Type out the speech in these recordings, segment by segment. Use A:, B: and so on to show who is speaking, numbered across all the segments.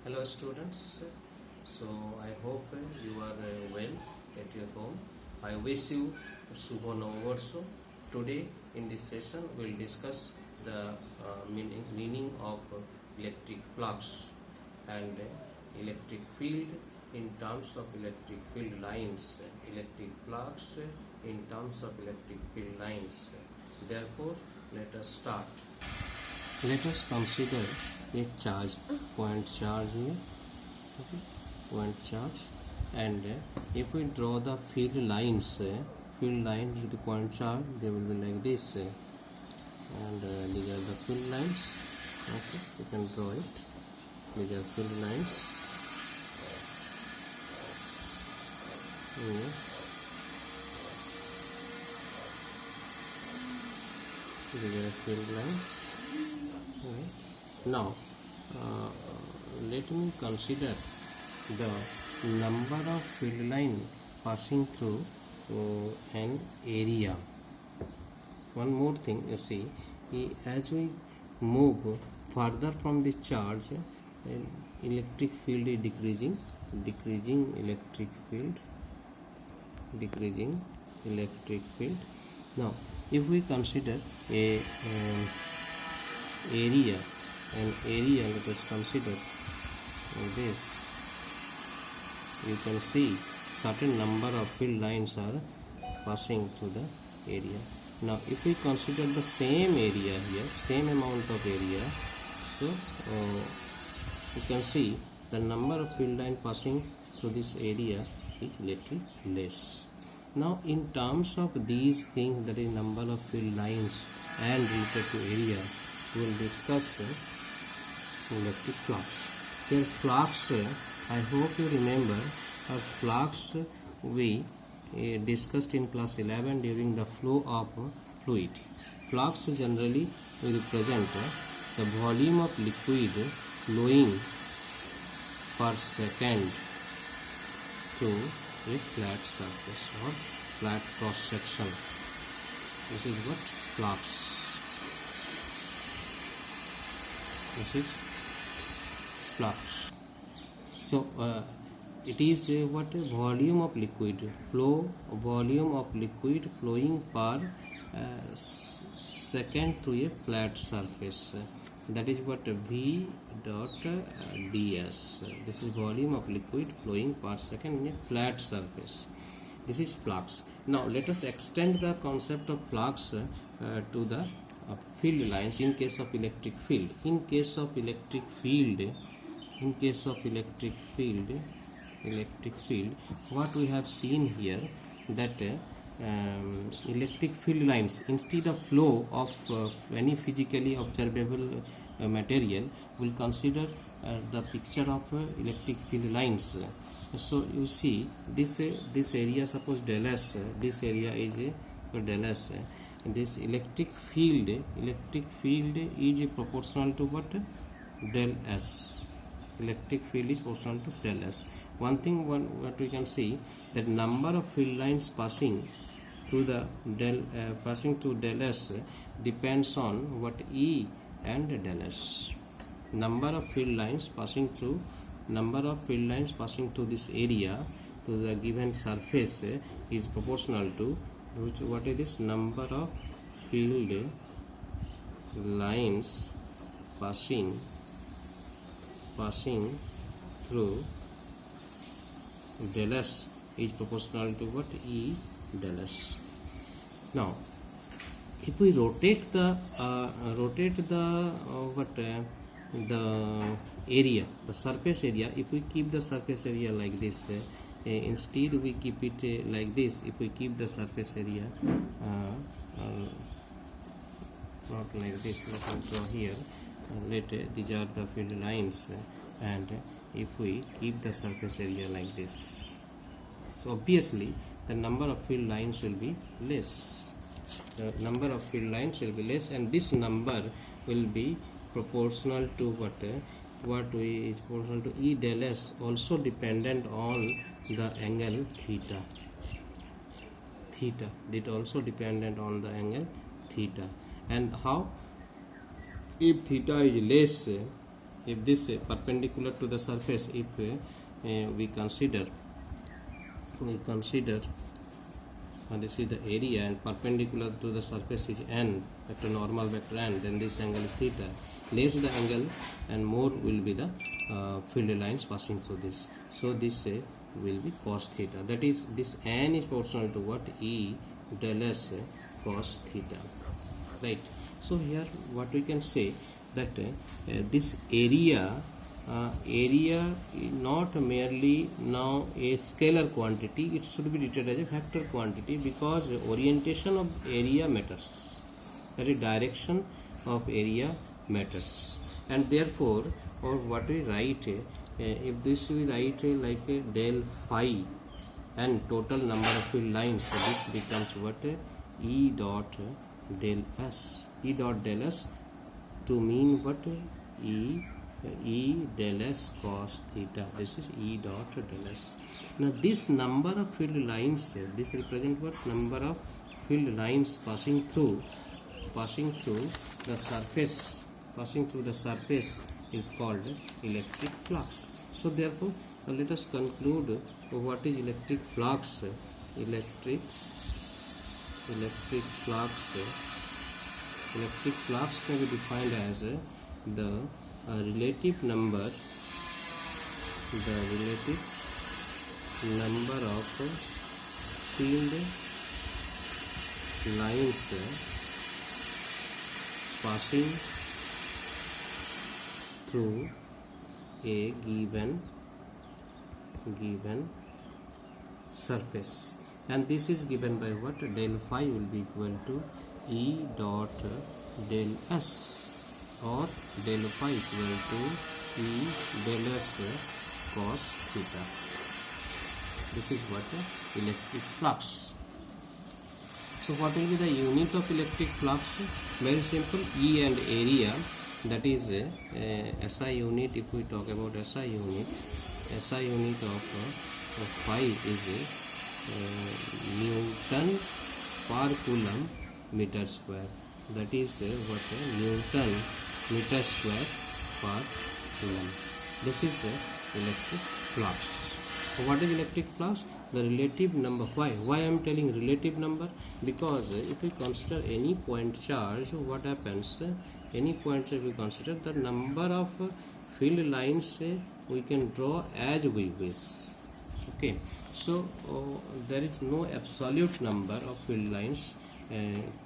A: Hello students, so I hope you are well at your home. I wish you Shubho Navabarsho. Today in this session we will discuss the meaning of electric flux and electric field in terms of electric field lines, electric flux in terms of electric field lines. Therefore, let us start. Let us consider a charge, point charge here, okay, point charge, and if we draw the field lines with the point charge, they will be like this, and these are the field lines. Okay, you can draw it. These are field lines. Yes. These are field lines. Okay. Now, let me consider the number of field line passing through an area. One more thing, you see, as we move further from the charge, electric field is decreasing electric field. Now, if we consider a area, let us consider this. You can see certain number of field lines are passing through the area. Now if we consider the same area here, same amount of area, so you can see the number of field lines passing through this area is little less. Now in terms of these things, that is number of field lines and related to area, we will discuss electric flux. Here flux, I hope you remember, flux we discussed in class 11 during the flow of fluid. Flux generally will represent the volume of liquid flowing per second through a flat surface or flat cross section. This is what flux. This is flux. So it is what volume of liquid flowing per second through a flat surface. That is what V dot ds. This is volume of liquid flowing per second in a flat surface. This is flux. Now let us extend the concept of flux to the field lines in case of electric field. In case of electric field, what we have seen here, that electric field lines, instead of flow of any physically observable material, will consider the picture of electric field lines. So you see this area, suppose del S, this area is del S. This electric field is proportional to what? Del S. Electric field is proportional to del S. One thing what we can see, that number of field lines passing through the del S depends on what E and del S. Number of field lines passing through this area, to the given surface, is proportional to what is this? Number of field lines passing through del S is proportional to what? E del S. Now if we rotate the area, the surface area, if we keep the surface area like this, instead we keep it like this. If we keep the surface area not like this, let me draw here. These are the field lines, and if we keep the surface area like this, so obviously the number of field lines will be less. And this number will be proportional to what is proportional to E del S, also dependent on the angle theta. It also dependent on the angle theta. And how? If theta is less, if this perpendicular to the surface, if we consider this is the area and perpendicular to the surface is n, vector normal vector n, then this angle is theta. Less the angle and more will be the field lines passing through this. So this will be cos theta. That is, this n is proportional to what? E del s cos theta. Right. So here what we can say that this area is not merely now a scalar quantity, it should be treated as a vector quantity, because orientation of area matters, that is direction of area matters. And therefore, or what we write, if this we write like a del phi and total number of field lines, so this becomes what? E dot del s. E dot del s to mean what? E del s cos theta. This is E dot del s. Now this number of field lines, this represent what? Number of field lines passing through the surface, is called electric flux. So therefore, let us conclude what is electric flux. Electric flux can be defined as the relative number of field lines passing through a given surface, and this is given by what? Del phi will be equal to E dot del s, or del phi equal to E del s cos theta. This is what electric flux. So what will be the unit of electric flux? Very simple, E and area, that is SI unit. If we talk about SI unit of phi is Newton per coulomb meter square. That is what? Newton meter square per coulomb. This is electric flux. What is electric flux? The relative number. Why I am telling relative number? Because if we consider any point charge, what happens? Any point charge we consider, the number of field lines we can draw as we wish. Okay, so there is no absolute number of field lines,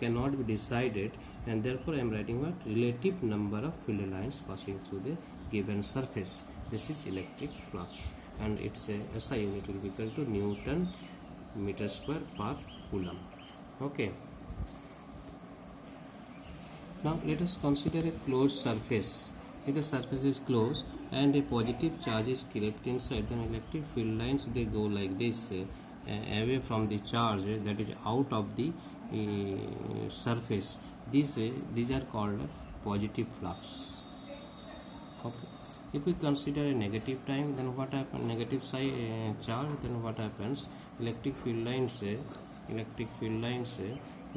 A: cannot be decided, and therefore I am writing what? Relative number of field lines passing through the given surface. This is electric flux, and its SI unit will be equal to Newton meter square per coulomb. Okay. Now let us consider a closed surface. If the surface is closed and a positive charge is kept inside, then electric field lines, they go like this, away from the charge, that is out of the surface. These are called positive flux. Okay. If we consider a negative time, then what happens? Negative charge, then what happens? Electric field lines,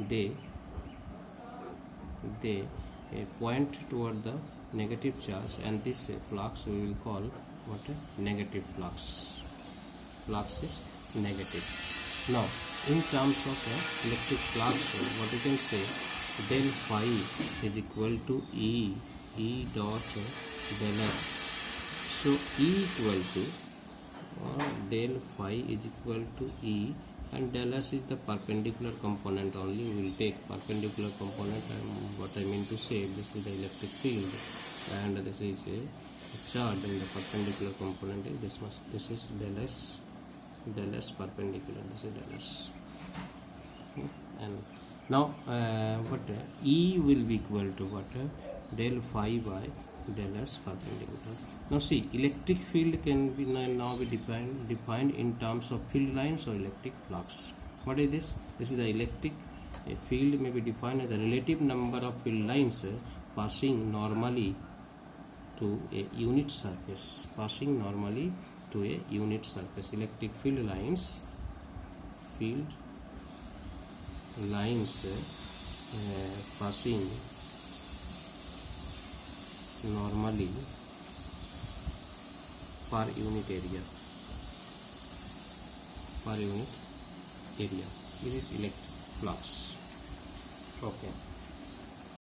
A: they point toward the negative charge, and this flux we will call what? Negative flux. Flux is negative. Now, in terms of electric flux, what you can say? Del phi is equal to E dot del s. So E equal to del phi is equal to E, and del s is the perpendicular component only. We will take perpendicular component, and what I mean to say, this is the electric field and this is a charge, and the perpendicular component is this is del s perpendicular, this is del s. And now what E will be equal to what? Del phi by del s perpendicular. Now see, electric field can be now be defined in terms of field lines or electric flux. What is this? This is the electric field may be defined as the relative number of field lines passing normally to a unit surface. Electric field lines passing normally per unit area. Per unit area. This is electric flux. Okay.